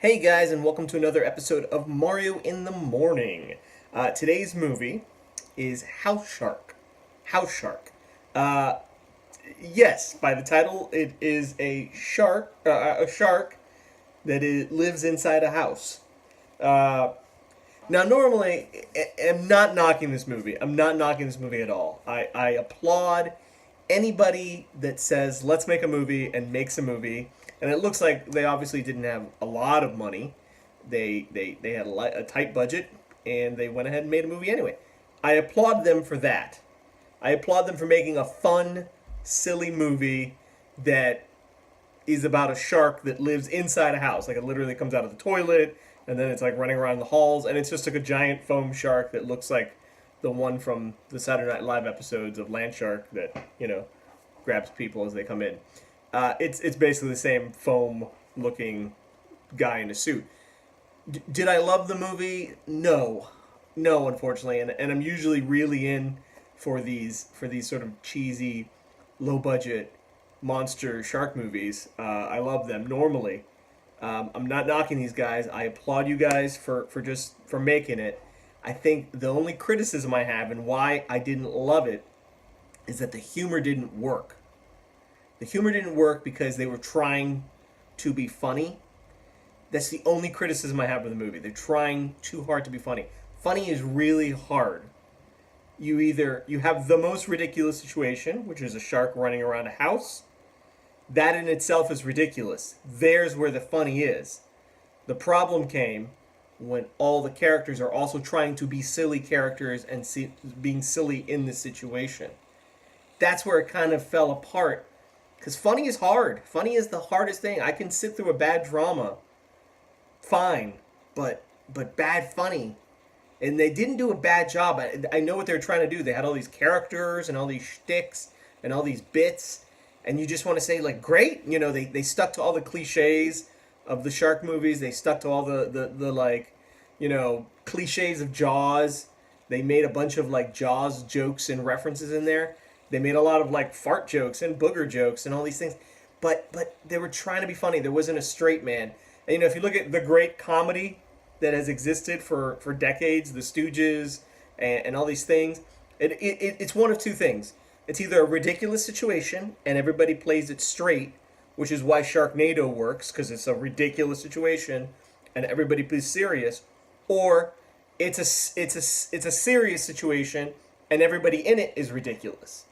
Hey guys, and welcome to another episode of Mario in the Morning. Today's movie is House Shark. House Shark. Uh, yes, by the title, it is a shark that lives inside a house. Uh, Now, normally, I'm not knocking this movie. I'm not knocking this movie at all. I applaud anybody that says, let's make a movie and makes a movie. And it looks like they obviously didn't have a lot of money. They had a tight budget, and they went ahead and made a movie anyway. I applaud them for that. I applaud them for making a fun, silly movie that is about a shark that lives inside a house. Like, it literally comes out of the toilet, and then it's like running around the halls, and it's just like a giant foam shark that looks like the one from the Saturday Night Live episodes of Land Shark that, grabs people as they come in. It's basically the same foam looking guy in a suit. Did I love the movie? No, unfortunately, and I'm usually really in for these sort of cheesy, low budget monster shark movies. I love them normally. I'm not knocking these guys. I applaud you guys for making it. I think the only criticism I have and why I didn't love it is that the humor didn't work. The humor didn't work because they were trying to be funny. That's the only criticism I have of the movie. They're trying too hard to be funny. Funny is really hard. You have the most ridiculous situation, which is a shark running around a house. That in itself is ridiculous. There's where the funny is. The problem came when all the characters are also trying to be silly characters and being silly in the situation. That's where it kind of fell apart. Because funny is hard. Funny is the hardest thing. I can sit through a bad drama, fine, but bad funny. And they didn't do a bad job. I know what they were trying to do. They had all these characters and all these shticks and all these bits. And you just want to say, like, great. They stuck to all the cliches of the shark movies. They stuck to all the cliches of Jaws. They made a bunch of, like, Jaws jokes and references in there. They made a lot of, like, fart jokes and booger jokes and all these things. But they were trying to be funny. There wasn't a straight man. And, if you look at the great comedy that has existed for decades, The Stooges and all these things, it's one of two things. It's either a ridiculous situation and everybody plays it straight, which is why Sharknado works, because it's a ridiculous situation and everybody plays serious, or it's a serious situation and everybody in it is ridiculous.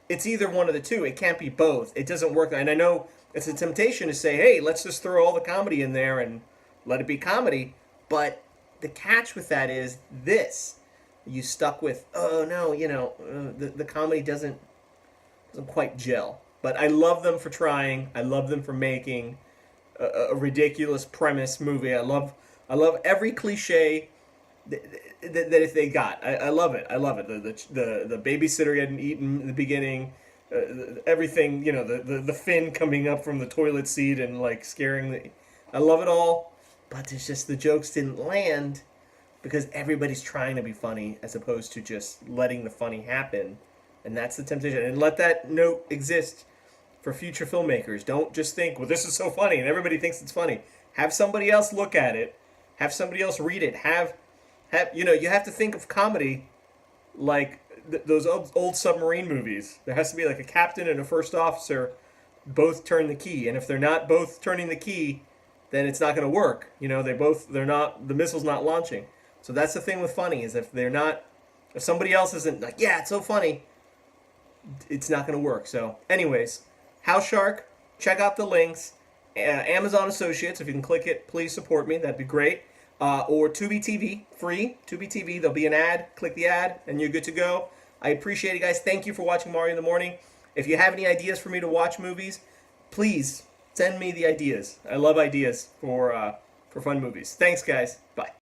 It's either one of the two. It can't be both. It doesn't work. And I know it's a temptation to say, hey, let's just throw all the comedy in there and let it be comedy. But the catch with that is this. You stuck with, oh, no, the comedy doesn't quite gel. But I love them for trying. I love them for making a ridiculous premise movie. I love every cliche that if they got. I love it. I love it. The babysitter hadn't eaten in the beginning. Everything, the fin coming up from the toilet seat and like scaring I love it all. But there's just the jokes didn't land because everybody's trying to be funny as opposed to just letting the funny happen. And that's the temptation. And let that note exist for future filmmakers. Don't just think, well, this is so funny and everybody thinks it's funny. Have somebody else look at it. Have somebody else read it. You have to think of comedy like those old submarine movies. There has to be like a captain and a first officer both turn the key. And if they're not both turning the key, then it's not going to work. The missile's not launching. So that's the thing with funny is if somebody else isn't like, yeah, it's so funny, it's not going to work. So anyways, House Shark, check out the links. Amazon Associates, if you can click it, please support me. That'd be great. Or Tubi TV, free. Tubi TV, there'll be an ad. Click the ad, and you're good to go. I appreciate it, guys. Thank you for watching Mario in the Morning. If you have any ideas for me to watch movies, please send me the ideas. I love ideas for fun movies. Thanks, guys. Bye.